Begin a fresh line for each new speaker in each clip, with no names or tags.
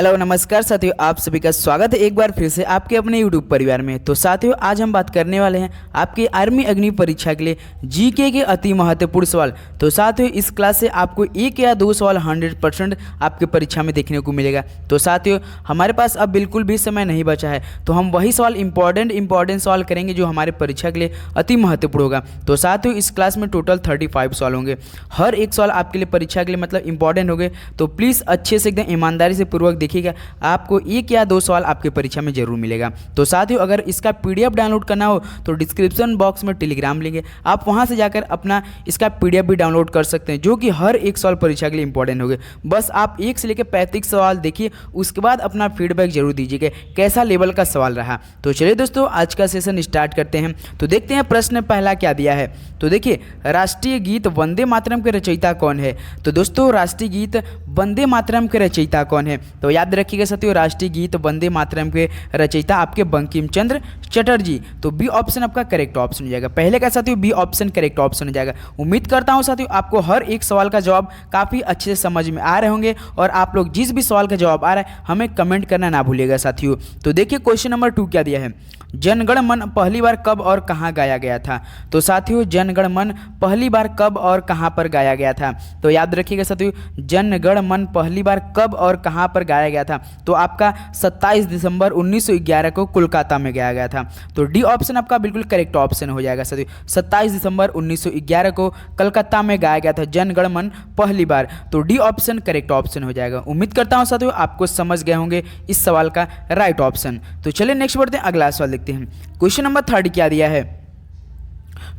Hello नमस्कार साथियों, आप सभी का स्वागत है एक बार फिर से आपके अपने यूट्यूब परिवार में। तो साथियों, आज हम बात करने वाले हैं आपकी आर्मी अग्नि परीक्षा के लिए जीके के अति महत्वपूर्ण सवाल। तो साथियों, इस क्लास से आपको एक या दो सवाल 100% आपके परीक्षा में देखने को मिलेगा। तो साथियों, हमारे पास अब बिल्कुल भी समय नहीं बचा है, तो हम वही सवाल इंपॉर्टेंट सवाल करेंगे जो हमारे परीक्षा के लिए अति महत्वपूर्ण होगा। तो साथियों, इस क्लास में टोटल 35 सवाल होंगे। हर एक सवाल आपके लिए परीक्षा के लिए मतलब इंपॉर्टेंट होंगे। तो प्लीज़ अच्छे से एकदम ईमानदारी से पूर्वक देखिएगा, आपको एक या दो सवाल आपके परीक्षा में जरूर मिलेगा। तो साथियों, अगर इसका पीडीएफ डाउनलोड करना हो तो डिस्क्रिप्शन बॉक्स में टेलीग्राम लिंक है, आप वहां से जाकर अपना इसका पीडीएफ भी डाउनलोड कर सकते हैं, जो कि हर एक सवाल परीक्षा के लिए इंपॉर्टेंट होगा। बस आप 1 से लेकर 35 सवाल देखिए, उसके बाद अपना फीडबैक जरूर दीजिएगा कैसा लेवल का सवाल रहा। तो चलिए दोस्तों, आज का सेशन स्टार्ट करते हैं। तो देखते हैं प्रश्न पहला क्या दिया है। तो देखिए, राष्ट्रीय गीत वंदे मातरम के रचयिता कौन है। तो दोस्तों, राष्ट्रीय गीत वंदे मातरम के रचयिता कौन है। तो याद रखिएगा साथियों, राष्ट्रीय गीत वंदे मातरम के रचयिता आपके बंकिम चंद्र चटर्जी। तो बी ऑप्शन आपका करेक्ट ऑप्शन हो जाएगा। पहले का साथियों बी ऑप्शन करेक्ट ऑप्शन हो जाएगा। उम्मीद करता हूं साथियों आपको हर एक सवाल का जवाब काफ़ी अच्छे से समझ में आ रहे होंगे, और आप लोग जिस भी सवाल का जवाब आ रहा है हमें कमेंट करना ना भूलिएगा साथियों। तो देखिए, क्वेश्चन नंबर 2 क्या दिया है। जनगण मन पहली बार कब और कहाँ गाया गया था। तो साथियों, जनगण मन पहली बार कब और कहाँ पर गाया गया था। तो याद रखिएगा साथियों, जनगण मन पहली बार कब और कहाँ पर गाया गया था। तो आपका 27 दिसंबर 1911 को कोलकाता में गाया गया था। तो डी ऑप्शन आपका बिल्कुल करेक्ट ऑप्शन हो जाएगा साथियों। 27 दिसंबर 1911 को कलकत्ता में गाया गया था जनगण मन पहली बार। तो डी ऑप्शन करेक्ट ऑप्शन हो जाएगा। उम्मीद करता हूँ साथियों आपको समझ गए होंगे इस सवाल का राइट ऑप्शन। तो चलिए नेक्स्ट बढ़ते हैं, अगला सवाल देखते हैं। क्वेश्चन नंबर 3 क्या दिया है।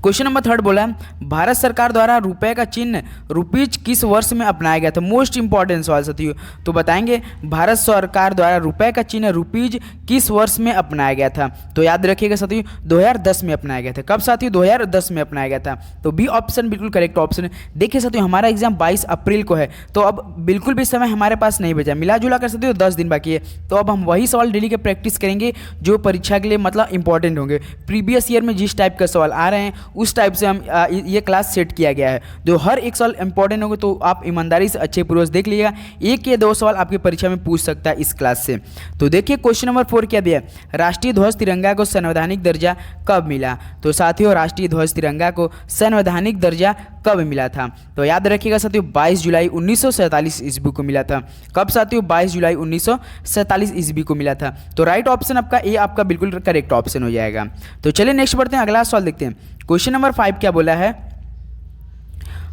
क्वेश्चन नंबर 3 बोला, भारत सरकार द्वारा रुपए का चिन्ह रुपीज किस वर्ष में अपनाया गया था। मोस्ट इंपॉर्टेंट सवाल साथियों। तो बताएंगे, भारत सरकार द्वारा रुपए का चिन्ह रुपीज किस वर्ष में अपनाया गया था। तो याद रखिएगा साथियों, 2010 में अपनाया गया था। कब साथियों, 2010 में अपनाया गया था। तो बी ऑप्शन बिल्कुल करेक्ट ऑप्शन है। देखिए साथियों, हमारा एग्जाम 22 अप्रैल को है, तो अब बिल्कुल भी समय हमारे पास नहीं बचा, मिला जुला कर साथियों 10 दिन बाकी है। तो अब हम वही सवाल डेली के प्रैक्टिस करेंगे जो परीक्षा के लिए मतलब इंपॉर्टेंट होंगे। प्रीवियस ईयर में जिस टाइप का सवाल आ रहे हैं उस टाइप से हम ये क्लास सेट किया गया है, जो हर एक सवाल इंपॉर्टेंट होंगे। तो आप ईमानदारी से अच्छे पूर्वक देख लीजिएगा, एक या दो सवाल आपकी परीक्षा में पूछ सकता है इस क्लास से। तो देखिए, क्वेश्चन नंबर 4 क्या दिया, राष्ट्रीय ध्वज तिरंगा को संवैधानिक दर्जा कब मिला। तो साथियों, राष्ट्रीय ध्वज तिरंगा को संवैधानिक दर्जा कब मिला था। तो याद रखिएगा साथियों, 22 जुलाई 1947 ईस्वी को मिला था। कब साथियों, 22 जुलाई 1947 ईस्वी को मिला था। तो राइट ऑप्शन आपका ए आपका बिल्कुल करेक्ट ऑप्शन हो जाएगा। तो चलिए नेक्स्ट बढ़ते हैं, अगला सवाल देखते हैं। क्वेश्चन नंबर 5 क्या बोला है,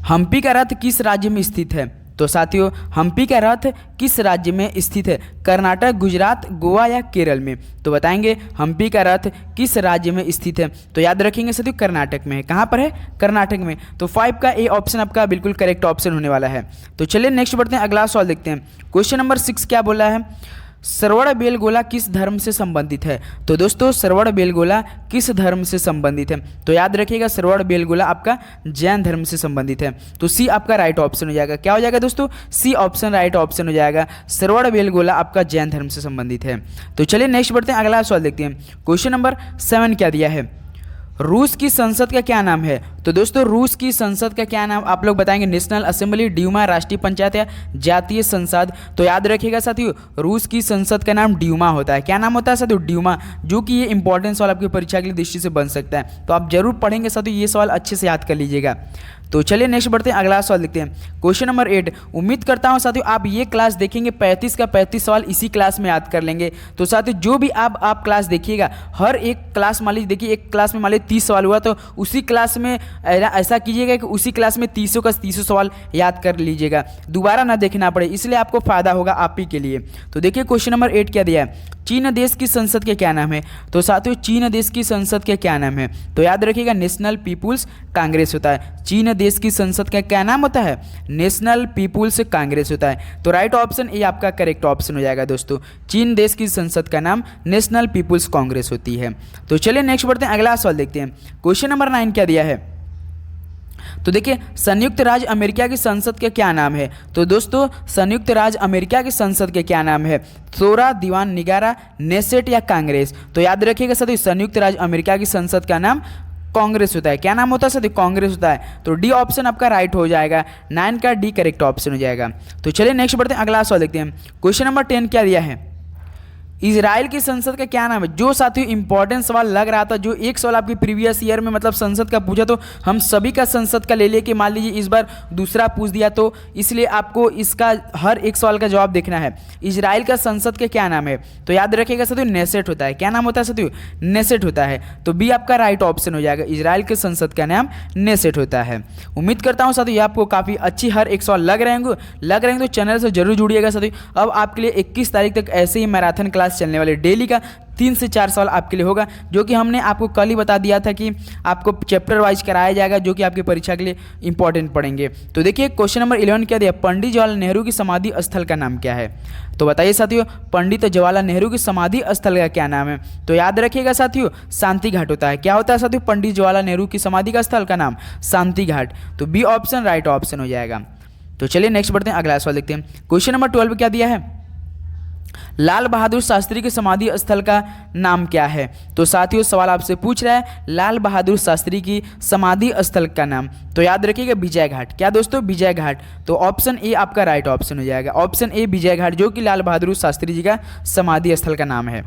हम्पी का रथ किस राज्य में स्थित है। तो साथियों, हम्पी का रथ किस राज्य में स्थित है, कर्नाटक, गुजरात, गोवा या केरल में। तो बताएंगे, हम्पी का रथ किस राज्य में स्थित है। तो याद रखेंगे साथियों, कर्नाटक में है। कहाँ पर है, कर्नाटक में। तो 5 का ए ऑप्शन आपका बिल्कुल करेक्ट ऑप्शन होने वाला है। तो चलिए नेक्स्ट बढ़ते हैं, अगला सवाल देखते हैं। क्वेश्चन नंबर 6 क्या बोला है, श्रवण बेलगोला किस धर्म से संबंधित है। तो दोस्तों, श्रवण बेलगोला किस धर्म से संबंधित है। तो याद रखिएगा, श्रवण बेलगोला आपका जैन धर्म से संबंधित है। तो सी आपका राइट ऑप्शन हो जाएगा। क्या हो जाएगा दोस्तों, सी ऑप्शन राइट ऑप्शन हो जाएगा। श्रवण बेलगोला आपका जैन धर्म से संबंधित है। तो चलिए नेक्स्ट बढ़ते हैं, अगला सवाल देखते हैं। क्वेश्चन नंबर 7 क्या दिया है, रूस की संसद का क्या नाम है। तो दोस्तों, रूस की संसद का क्या नाम आप लोग बताएंगे, नेशनल असेंबली, ड्यूमा, राष्ट्रीय पंचायत या जातीय संसद। तो याद रखिएगा साथियों, रूस की संसद का नाम ड्यूमा होता है। क्या नाम होता है साथियों, ड्यूमा, जो कि ये इंपॉर्टेंट सवाल आपकी परीक्षा की दृष्टि से बन सकता है। तो आप जरूर पढ़ेंगे साथियों, ये सवाल अच्छे से याद कर लीजिएगा। तो चलिए नेक्स्ट बढ़ते हैं, अगला सवाल देखते हैं। क्वेश्चन नंबर 8, उम्मीद करता हूं साथियों आप ये क्लास देखेंगे, 35 का 35 सवाल इसी क्लास में याद कर लेंगे। तो साथियों, जो भी आप क्लास देखिएगा, हर एक क्लास मान लीजिए, देखिए एक क्लास में मान लीजिए 30 सवाल हुआ, तो उसी क्लास में ऐसा कीजिएगा कि उसी क्लास में 30 का 30 सवाल याद कर लीजिएगा, दोबारा ना देखना पड़े, इसलिए आपको फायदा होगा आप ही के लिए। तो देखिए, क्वेश्चन नंबर 8 क्या दिया है, चीन देश की संसद के क्या नाम है। तो साथियों, चीन देश की संसद के क्या नाम है। तो याद रखिएगा, नेशनल पीपुल्स कांग्रेस होता है। चीन देश की संसद का क्या नाम होता है, नेशनल पीपुल्स कांग्रेस होता है। तो राइट ऑप्शन ये आपका करेक्ट ऑप्शन हो जाएगा दोस्तों। चीन देश की संसद का नाम नेशनल पीपुल्स कांग्रेस होती है। तो चलिए नेक्स्ट बढ़ते हैं, अगला सवाल देखते हैं। क्वेश्चन नंबर 9 क्या दिया है। तो देखिए, संयुक्त राज्य अमेरिका की संसद का क्या नाम है। तो दोस्तों, संयुक्त राज्य अमेरिका की संसद के क्या नाम है, सोरा, दीवान निगारा, नेसेट या कांग्रेस। तो याद रखिएगा साथियों, संयुक्त राज्य अमेरिका की संसद का नाम कांग्रेस होता है। क्या नाम होता है साथियों? कांग्रेस होता है। तो डी ऑप्शन आपका राइट हो जाएगा, 9 का डी करेक्ट ऑप्शन हो जाएगा। तो चलिए नेक्स्ट बढ़ते हैं, अगला सवाल देखते हैं। क्वेश्चन नंबर 10 क्या दिया है? इजराइल की संसद का क्या नाम है? जो साथियों इंपॉर्टेंट सवाल लग रहा था, जो एक सवाल आपकी प्रीवियस ईयर में मतलब संसद का पूछा, तो हम सभी का संसद का ले लेके मान लीजिए इस बार दूसरा पूछ दिया, तो इसलिए आपको इसका हर एक सवाल का जवाब देखना है। इजराइल का संसद का क्या नाम है? तो याद रखिएगा साथियों, नेसेट होता है। क्या नाम होता है साथियों? नेसेट होता है। तो बी आपका राइट ऑप्शन हो जाएगा, इजराइल के संसद का नाम नेसेट होता है। उम्मीद करता हूँ साथियों आपको काफ़ी अच्छी हर एक सवाल लग रहे होंगे तो चैनल से जरूर जुड़िएगा साथियों। अब आपके लिए 21 तारीख तक ऐसे ही मैराथन क्लास चलने वाले, डेली का 3 से 4 सवाल आपके लिए होगा, जो कि हमने आपको कल ही बता दिया था कि आपको चैप्टर वाइज कराया जाएगा, जो कि आपकी परीक्षा के लिए इंपॉर्टेंट पड़ेंगे। तो देखिए क्वेश्चन नंबर 11 क्या दिया? पंडित जवाहरलाल नेहरू की समाधि स्थल का नाम क्या है? तो बताइए साथियों, पंडित जवाहरलाल नेहरू की समाधि स्थल का क्या नाम है? तो याद रखिएगा साथियों, शांति घाट होता है। क्या होता है साथियों? पंडित जवाहरलाल नेहरू की समाधि का स्थल का नाम शांति घाट। तो बी ऑप्शन राइट ऑप्शन हो जाएगा। तो चलिए नेक्स्ट बढ़ते हैं, अगला सवाल देखते हैं। क्वेश्चन नंबर 12 क्या दिया है? लाल बहादुर शास्त्री के समाधि स्थल का नाम क्या है? तो साथियों सवाल आपसे पूछ रहा है लाल बहादुर शास्त्री की समाधि स्थल का नाम। तो याद रखिएगा विजय घाट। क्या दोस्तों? विजय घाट। तो ऑप्शन ए आपका राइट ऑप्शन हो जाएगा, ऑप्शन ए विजय घाट, जो कि लाल बहादुर शास्त्री जी का समाधि स्थल का नाम है।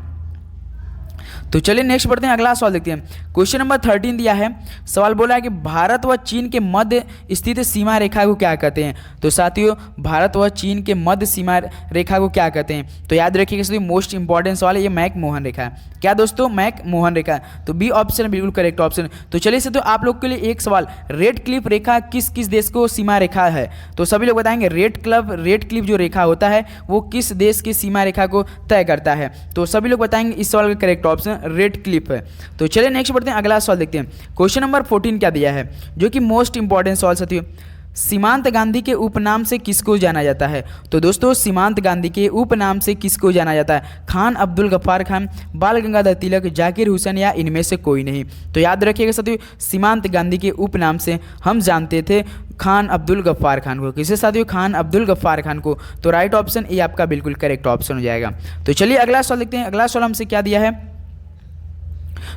तो चलिए नेक्स्ट बढ़ते हैं, अगला सवाल देखते हैं। क्वेश्चन नंबर 13 दिया है, सवाल बोला है कि भारत व चीन के मध्य स्थित सीमा रेखा को क्या कहते हैं? तो साथियों भारत व चीन के मध्य सीमा रेखा को क्या कहते हैं? तो याद रखिएगा साथियों, मोस्ट इंपॉर्टेंट सवाल है, ये मैक मोहन रेखा। क्या दोस्तों? मैक मोहन रेखा। तो बी ऑप्शन बिल्कुल करेक्ट ऑप्शन। तो चलिए साथियों आप लोग के लिए एक सवाल, रेड क्लिफ रेखा किस किस देश को सीमा रेखा है? तो सभी लोग बताएंगे रेड क्लिफ जो रेखा होता है वो किस देश की सीमा रेखा को तय करता है? तो सभी लोग बताएंगे इस सवाल का करेक्ट ऑप्शन रेड क्लिफ है। तो चलिए नेक्स्ट बढ़ते हैं, अगला सवाल देखते हैं। क्वेश्चन नंबर 14 क्या दिया है, जो कि मोस्ट इंपॉर्टेंट सवाल साथियों, सीमांत गांधी के उपनाम से किसको जाना जाता है? तो दोस्तों सीमांत गांधी के उपनाम से किसको जाना जाता है? खान अब्दुल गफ्फार खान, बाल गंगाधर तिलक, जाकिर हुसैन या इनमें से कोई नहीं? तो याद रखिएगा साथियों, सीमांत गांधी के उपनाम से हम जानते थे खान अब्दुल गफ्फार खान को। किसे साथियों? खान अब्दुल गफ्फार खान को। तो राइट ऑप्शन ये आपका बिल्कुल करेक्ट ऑप्शन हो जाएगा। तो चलिए अगला सवाल देखते हैं। अगला सवाल हमसे क्या दिया है?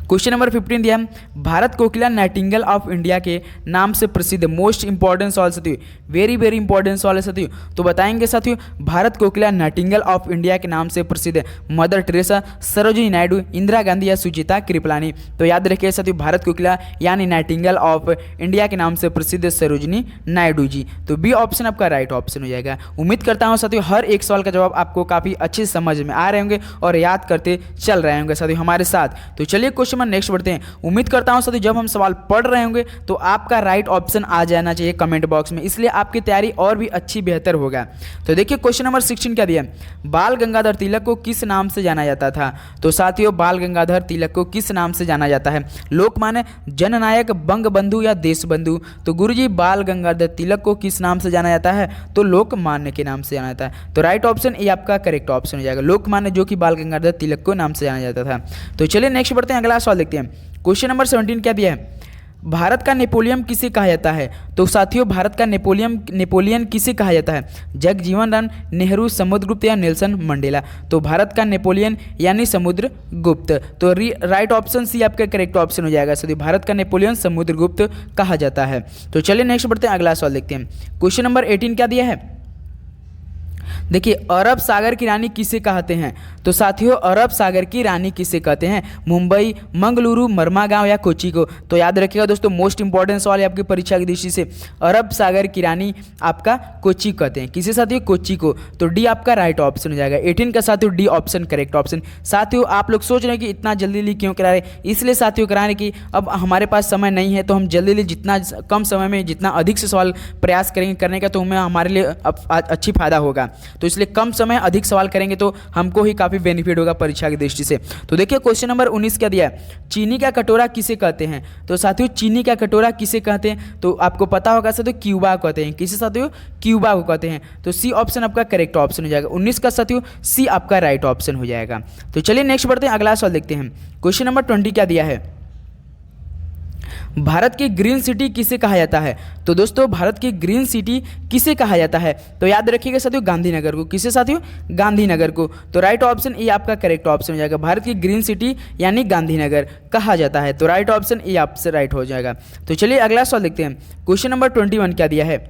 क्वेश्चन नंबर 15 दिया है, भारत कोकिला नाइटिंगेल ऑफ इंडिया के नाम से प्रसिद्ध। मोस्ट इंपॉर्टेंट सवाल साथियों, वेरी वेरी इंपॉर्टेंट सवाल है साथियों। तो बताएंगे साथियों, भारत कोकिला नाइटिंगेल ऑफ इंडिया के नाम से प्रसिद्ध मदर टेरेसा, सरोजिनी नायडू, इंदिरा गांधी या सुचिता कृपलानी? तो याद रखिए साथियों, भारत कोकिला यानी नाइटिंगेल ऑफ इंडिया के नाम से प्रसिद्ध सरोजिनी नायडू जी। तो बी ऑप्शन आपका राइट ऑप्शन हो जाएगा। उम्मीद करता हूँ साथियों हर एक सवाल का जवाब आपको काफ़ी अच्छे समझ में आ रहे होंगे और याद करते चल रहे होंगे साथियों हमारे साथ। तो चलिए क्वेश्चन नेक्स्ट बढ़ते हैं। उम्मीद करता हूं साथियों जब हम सवाल पढ़ रहे होंगे तो आपका राइट ऑप्शन आ जाना चाहिए कमेंट बॉक्स में, इसलिए आपकी तैयारी और भी अच्छी बेहतर होगा। तो देखिए क्वेश्चन नंबर 16 क्या दिया, बाल गंगाधर तिलक को किस नाम से जाना जाता था? तो साथियों बाल गंगाधर तिलक को किस नाम से जाना जाता है? लोकमान्य, जननायक, बंगबंधु या देशबंधु? तो गुरुजी बाल गंगाधर तिलक को किस नाम से जाना जाता है? तो लोकमान्य के नाम से जाना जाता है। तो राइट ऑप्शन ये आपका करेक्ट ऑप्शन हो जाएगा, लोकमान्य, जो कि बाल गंगाधर तिलक को नाम से जाना जाता था। तो चलिए नेक्स्ट बढ़ते हैं, अगला सवाल देखते हैं। क्वेश्चन नंबर 17 क्या दिया है, भारत का नेपोलियन किसे कहा जाता है? तो साथियों भारत का नेपोलियन किसे कहा जाता है? जगजीवन राम, नेहरू, समुद्रगुप्त या नेल्सन मंडेला? तो भारत का नेपोलियन यानी समुद्रगुप्त। तो राइट ऑप्शन सी आपका करेक्ट ऑप्शन हो जाएगा। साथियों भारत का नेपोलियन समुद्रगुप्त कहा जाता है। तो चलिए नेक्स्ट बढ़ते हैं, अगला सवाल देखते हैं। क्वेश्चन नंबर 18 क्या दिया है, देखिए अरब सागर की रानी किसे कहते हैं? तो साथियों अरब सागर की रानी किसे कहते हैं? मुंबई, मंगलुरु, मरमागांव या कोच्चि को? तो याद रखिएगा दोस्तों मोस्ट इंपॉर्टेंट सवाल है आपकी परीक्षा की दृष्टि से, अरब सागर की रानी आपका कोच्चि कहते हैं। किसे साथियों? कोच्चि को। तो डी आपका राइट ऑप्शन हो जाएगा। 18 का साथियों डी ऑप्शन करेक्ट ऑप्शन। साथियों आप लोग सोच रहे हैं कि इतना जल्दी क्यों करा रहे, इसलिए साथियों करा रहे कि अब हमारे पास समय नहीं है, तो हम जल्दी जितना कम समय में जितना अधिक से सवाल प्रयास करेंगे करने का, तो हमें हमारे लिए अच्छी फायदा होगा। तो इसलिए कम समय अधिक सवाल करेंगे तो हमको ही काफ़ी बेनिफिट होगा परीक्षा की दृष्टि से। तो देखिए क्वेश्चन नंबर 19 क्या दिया है, चीनी का कटोरा किसे कहते हैं? तो साथियों चीनी का कटोरा किसे कहते हैं? तो आपको पता होगा साथियों क्यूबा कहते हैं। किसे साथियों? क्यूबा को कहते हैं। तो सी ऑप्शन आपका करेक्ट ऑप्शन हो जाएगा। 19 का साथियों सी आपका राइट ऑप्शन हो जाएगा। तो चलिए नेक्स्ट बढ़ते हैं, अगला सवाल देखते हैं। क्वेश्चन नंबर 20 क्या दिया है, भारत की ग्रीन सिटी किसे कहा जाता है? तो दोस्तों भारत की ग्रीन सिटी किसे कहा जाता है? तो याद रखिएगा साथियों गांधीनगर को। किसे साथियों? गांधीनगर को। तो राइट ऑप्शन ए आपका करेक्ट ऑप्शन हो जाएगा। भारत की ग्रीन सिटी यानी गांधीनगर कहा जाता है। तो राइट ऑप्शन ए आपसे राइट हो जाएगा। तो चलिए अगला सवाल देखते हैं। क्वेश्चन नंबर 21 क्या दिया है?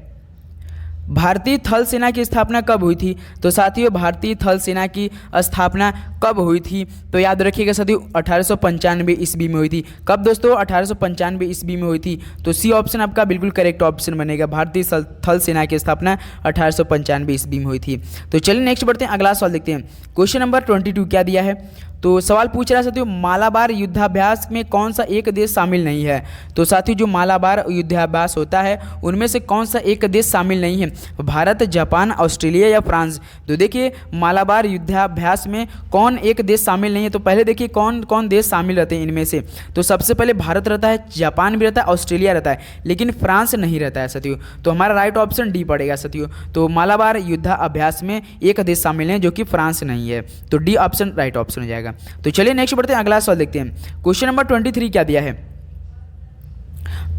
भारतीय थल सेना की स्थापना कब हुई थी? तो साथियों भारतीय थल सेना की स्थापना कब हुई थी? तो याद रखिएगा साथियों 1895 ईस्वी में हुई थी। कब दोस्तों? 1895 ईस्वी में हुई थी। तो सी ऑप्शन आपका बिल्कुल करेक्ट ऑप्शन बनेगा। भारतीय थल सेना की स्थापना 1895 ईस्वी में हुई थी। तो चलिए नेक्स्ट बढ़ते हैं, अगला सवाल देखते हैं। क्वेश्चन नंबर 22 क्या दिया है? तो सवाल पूछ रहा है साथियों मालाबार युद्धाभ्यास में कौन सा एक देश शामिल नहीं है? तो साथियों जो मालाबार युद्धाभ्यास होता है उनमें से कौन सा एक देश शामिल नहीं है? भारत, जापान, ऑस्ट्रेलिया या फ्रांस? तो देखिए मालाबार युद्धाभ्यास में कौन एक देश शामिल नहीं है? तो पहले देखिए कौन कौन देश शामिल रहते हैं इनमें से। तो सबसे पहले भारत रहता है, जापान भी रहता है, ऑस्ट्रेलिया रहता है, लेकिन फ्रांस नहीं रहता है साथियों। तो हमारा राइट ऑप्शन डी पड़ेगा साथियों। तो मालाबार युद्धाभ्यास में एक देश शामिल है जो कि फ्रांस नहीं है। तो डी ऑप्शन राइट ऑप्शन हो जाएगा। तो चलिए नेक्स्ट बढ़ते हैं, अगला सवाल देखते हैं। क्वेश्चन नंबर 23 क्या दिया है?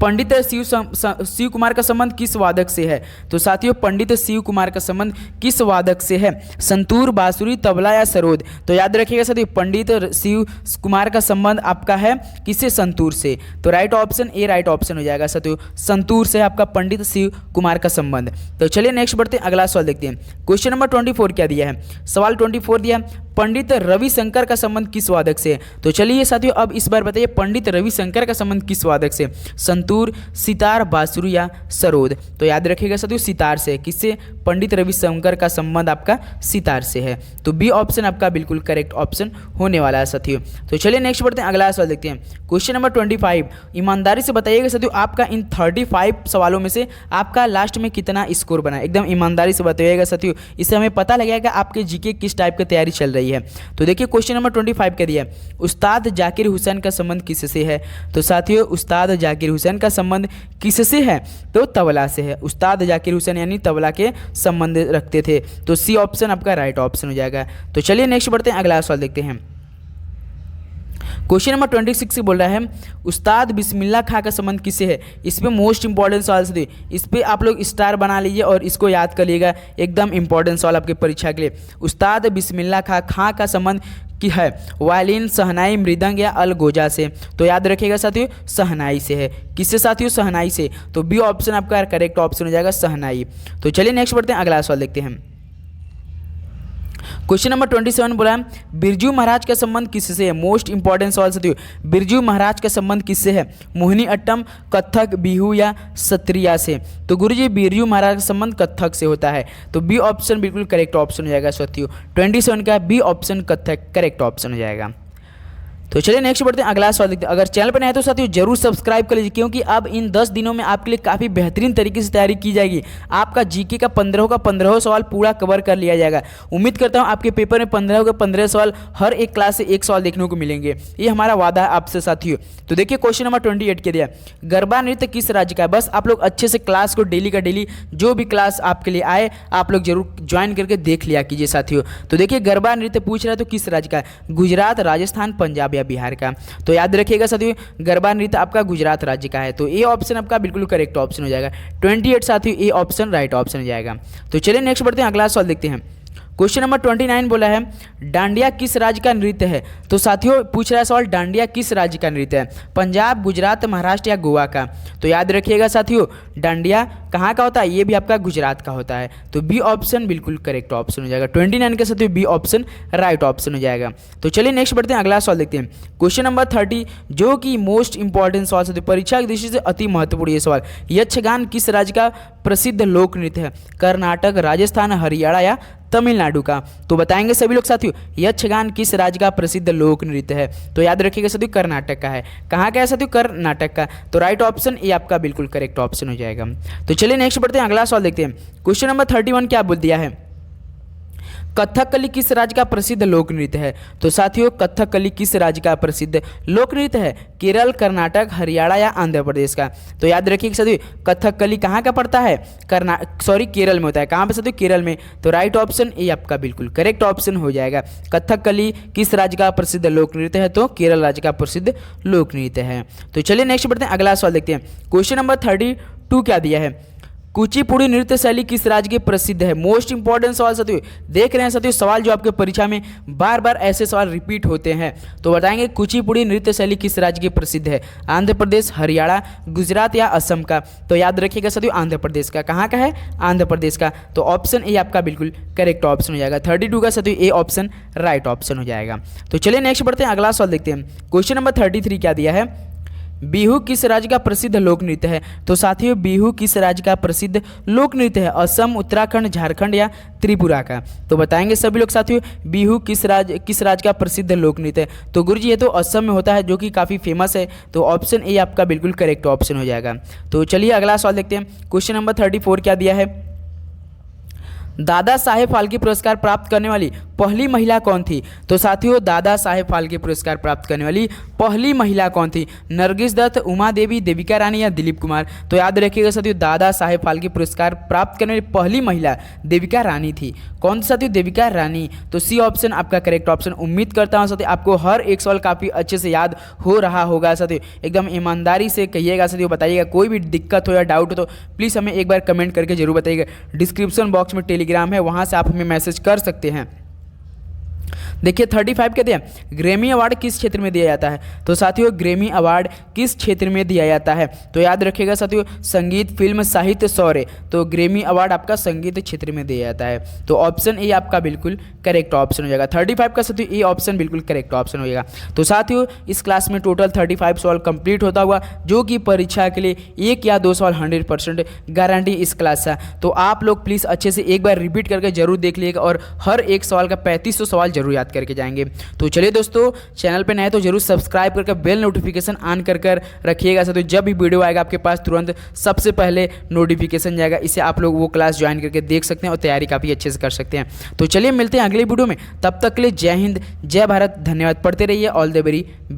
पंडित शिव कुमार का संबंध किस वादक से है? तो साथियों पंडित शिव कुमार का संबंध किस वादक से है? संतूर, बांसुरी, तबला या सरोद? तो याद रखिएगा साथियों पंडित शिव कुमार का संबंध आपका है किससे? संतूर से। तो right option A right option हो जाएगा साथियों। संतूर से आपका पंडित शिव कुमार का संबंध। तो चलिए नेक्स्ट बढ़ते हैं, अगला सवाल देखते हैं। क्वेश्चन नंबर 24 क्या दिया है? सवाल 24 दिया पंडित रविशंकर का संबंध किस वादक से? तो चलिए साथियों अब इस बार बताइए पंडित रविशंकर का संबंध किस वादक से? संतूर, सितार, बांसुरी या सरोद? तो याद रखिएगा साथियों सितार से। किससे? पंडित रविशंकर का संबंध आपका सितार से है। तो बी ऑप्शन आपका बिल्कुल करेक्ट ऑप्शन होने वाला है साथियों। तो चलिए नेक्स्ट बढ़ते हैं, अगला सवाल देखते हैं। क्वेश्चन नंबर 25 ईमानदारी से बताइएगा साथियों आपका इन 35 सवालों में से आपका लास्ट में कितना स्कोर बना? एकदम ईमानदारी से बताइएगा साथियों, इससे हमें पता लगेगा आपके जीके किस टाइप की तैयारी चल रही है। तो देखिए क्वेश्चन नंबर 25 क्या दिया है? उस्ताद जाकिर हुसैन का संबंध किससे है? तो साथियों उस्ताद जाकिर हुसैन का संबंध किससे है? तो तबला से है। उस्ताद जाकिर हुसैन यानी तबला के संबंध रखते थे। तो सी ऑप्शन आपका राइट ऑप्शन हो जाएगा। तो चलिए नेक्स्ट बढ़ते हैं, अगला सवाल देखते हैं। क्वेश्चन नंबर 26 से बोल रहा है उस्ताद बिस्मिल्लाह खां का संबंध किससे है? इस पे मोस्ट इंपॉर्टेंट सवाल से इस पे आप लोग स्टार बना लीजिए और इसको याद कर लीजिएगा। एकदम इंपॉर्टेंट सवाल आपके परीक्षा के लिए। उस्ताद बिस्मिल्लाह खां का संबंध की है वायलिन, शहनाई, मृदंग या अलगोजा से? तो याद रखिएगा साथियों शहनाई से है। किससे साथियों? शहनाई से। तो बी ऑप्शन आपका करेक्ट ऑप्शन हो जाएगा शहनाई। तो चलिए नेक्स्ट बढ़ते हैं, अगला सवाल देखते हैं। क्वेश्चन नंबर 27 बोला है बिरजू महाराज का संबंध किससे है? मोस्ट इंपॉर्टेंट सवाल साथियों। बिरजू महाराज का संबंध किससे है? मोहिनी अट्टम, कथक, बिहू या सत्रिया से? तो गुरुजी बिरजू महाराज का संबंध कथक से होता है। तो बी ऑप्शन बिल्कुल करेक्ट ऑप्शन हो जाएगा साथियों। 27 का B option Kathak correct option हो जाएगा। तो चलिए नेक्स्ट बढ़ते हैं, अगला सवाल देखते हैं। अगर चैनल पर नए हैं तो साथियों जरूर सब्सक्राइब कर लीजिए, क्योंकि अब इन 10 दिनों में आपके लिए काफ़ी बेहतरीन तरीके से तैयारी की जाएगी। आपका जीके का 15 सवाल पूरा कवर कर लिया जाएगा। उम्मीद करता हूं आपके पेपर में 15 सवाल हर एक क्लास से एक सवाल देखने को मिलेंगे। ये हमारा वादा है आपसे साथियों। तो देखिए क्वेश्चन नंबर 28 के दिया गरबा नृत्य किस राज्य का है? बस आप लोग अच्छे से क्लास को डेली का डेली जो भी क्लास आपके लिए आए आप लोग जरूर ज्वाइन करके देख लिया कीजिए साथियों। तो देखिए गरबा नृत्य पूछ रहा है तो किस राज्य का है? गुजरात, राजस्थान, पंजाब या बिहार का? तो याद रखिएगा साथियों गरबा नृत्य आपका गुजरात राज्य का है। तो ए ऑप्शन आपका बिल्कुल करेक्ट ऑप्शन हो जाएगा। 28 साथियों ए ऑप्शन राइट ऑप्शन हो जाएगा। तो चलिए नेक्स्ट बढ़ते हैं, अगला सवाल देखते हैं। क्वेश्चन नंबर 29 बोला है डांडिया किस राज्य का नृत्य है? तो साथियों पूछ रहा है सवाल डांडिया किस राज्य का नृत्य है? पंजाब, गुजरात, महाराष्ट्र या गोवा का? तो याद रखिएगा साथियों डांडिया कहाँ का होता है? ये भी आपका गुजरात का होता है। तो बी ऑप्शन बिल्कुल करेक्ट ऑप्शन हो जाएगा। 29 के साथियों बी ऑप्शन राइट ऑप्शन हो जाएगा। तो चलिए नेक्स्ट बढ़ते हैं, अगला सवाल देखते हैं। क्वेश्चन नंबर 30 जो कि मोस्ट इंपॉर्टेंट सवाल साथियों, परीक्षा की दृष्टि से अति महत्वपूर्ण ये सवाल। यक्षगान किस राज्य का प्रसिद्ध लोक नृत्य है? कर्नाटक, राजस्थान, हरियाणा या तमिलनाडु का? तो बताएंगे सभी लोग साथियों यक्षगान किस राज्य का प्रसिद्ध लोक नृत्य है? तो याद रखिएगा साथियों कर्नाटक का है। कहाँ का है साथियों? कर्नाटक का। तो राइट ऑप्शन ये आपका बिल्कुल करेक्ट ऑप्शन हो जाएगा। तो चलिए नेक्स्ट बढ़ते हैं, अगला सवाल देखते हैं। क्वेश्चन नंबर 31 क्या बोल दिया है? कथकली किस राज्य का प्रसिद्ध लोक नृत्य है? तो साथियों कथकली किस राज्य का प्रसिद्ध लोक नृत्य है? केरल, कर्नाटक, हरियाणा या आंध्र प्रदेश का? तो याद रखिए साथियों कथकली कहाँ का पड़ता है? केरल में होता है। कहाँ पे साथियों? केरल में। तो राइट ऑप्शन ए आपका बिल्कुल करेक्ट ऑप्शन हो जाएगा। कथकली किस राज्य का प्रसिद्ध लोक नृत्य है? तो केरल राज्य का प्रसिद्ध लोक नृत्य है। तो चलिए नेक्स्ट बढ़ते हैं, अगला सवाल देखते हैं। क्वेश्चन नंबर 32 क्या दिया है? कुचिपुड़ी नृत्य शैली किस राज्य की प्रसिद्ध है? मोस्ट इंपॉर्टेंट सवाल साथियों, देख रहे हैं साथियों सवाल जो आपके परीक्षा में बार बार ऐसे सवाल रिपीट होते हैं। तो बताएंगे कुचिपुड़ी नृत्य शैली किस राज्य की प्रसिद्ध है? आंध्र प्रदेश, हरियाणा, गुजरात या असम का? तो याद रखिएगा साथियों आंध्र प्रदेश का। कहाँ का है? आंध्र प्रदेश का। तो ऑप्शन ए आपका बिल्कुल करेक्ट ऑप्शन हो जाएगा। 32 का साथियों ए ऑप्शन राइट ऑप्शन हो जाएगा। तो चलिए नेक्स्ट बढ़ते हैं, अगला सवाल देखते हैं। क्वेश्चन नंबर 33 क्या दिया है? बिहू किस राज्य का प्रसिद्ध लोक नृत्य है? तो साथियों बिहू किस राज्य का प्रसिद्ध लोक नृत्य है? असम, उत्तराखंड, झारखंड या त्रिपुरा का? तो बताएंगे सभी लोग साथियों बिहू किस राज्य का प्रसिद्ध लोक नृत्य है? तो गुरुजी ये तो असम में होता है जो कि काफ़ी फेमस है। तो ऑप्शन ए आपका बिल्कुल करेक्ट ऑप्शन हो जाएगा। तो चलिए अगला सवाल देखते हैं। क्वेश्चन नंबर 34 क्या दिया है? दादा साहेब फाल्के पुरस्कार प्राप्त करने वाली पहली महिला कौन थी? तो साथियों दादा साहेब फाल्के पुरस्कार प्राप्त करने वाली पहली महिला कौन थी? नरगिस दत्त, उमा देवी, देविका रानी या दिलीप कुमार? तो याद रखिएगा साथियों दादा साहेब फाल्के पुरस्कार प्राप्त करने वाली पहली महिला देविका रानी थी। कौन सी साथियों? देविका रानी। तो सी ऑप्शन आपका करेक्ट ऑप्शन। उम्मीद करता हूँ साथियों आपको हर एक सवाल काफ़ी अच्छे से याद हो रहा होगा साथियों। एकदम ईमानदारी से कहिएगा साथियों, बताइएगा कोई भी दिक्कत हो या डाउट हो तो प्लीज़ हमें एक बार कमेंट करके जरूर बताइएगा। डिस्क्रिप्शन बॉक्स में टेलीग्राम है, वहाँ से आप हमें मैसेज कर सकते हैं। देखिए 35 कहते हैं ग्रैमी अवार्ड किस क्षेत्र में दिया जाता है? तो साथियों ग्रैमी अवार्ड किस क्षेत्र में दिया जाता है? तो याद रखिएगा साथियों संगीत, फिल्म, साहित्य, शौर्य। तो ग्रैमी अवार्ड आपका संगीत क्षेत्र में दिया जाता है। तो ऑप्शन ए आपका बिल्कुल करेक्ट ऑप्शन हो जाएगा। 35 का साथियों ए ऑप्शन बिल्कुल करेक्ट ऑप्शन हो जाएगा। तो साथियों इस क्लास में टोटल 35 सवाल कंप्लीट होता हुआ जो कि परीक्षा के लिए 1 या 2 सवाल 100% गारंटी इस क्लास का। तो आप लोग प्लीज़ अच्छे से एक बार रिपीट करके जरूर देख लीजिएगा और हर एक सवाल का 3500 सवाल जरूर याद करके जाएंगे। तो चलिए दोस्तों चैनल पे नए तो जरूर सब्सक्राइब करके बेल नोटिफिकेशन ऑन कर रखिएगा साथियों। जब भी वीडियो आएगा आपके पास तुरंत सबसे पहले नोटिफिकेशन जाएगा। इसे आप लोग वो क्लास ज्वाइन करके देख सकते हैं और तैयारी काफ़ी अच्छे से कर सकते हैं। तो चलिए मिलते हैं अगले वीडियो में, तब तक के लिए जय हिंद, जय भारत, धन्यवाद। पढ़ते रहिए। All the very best.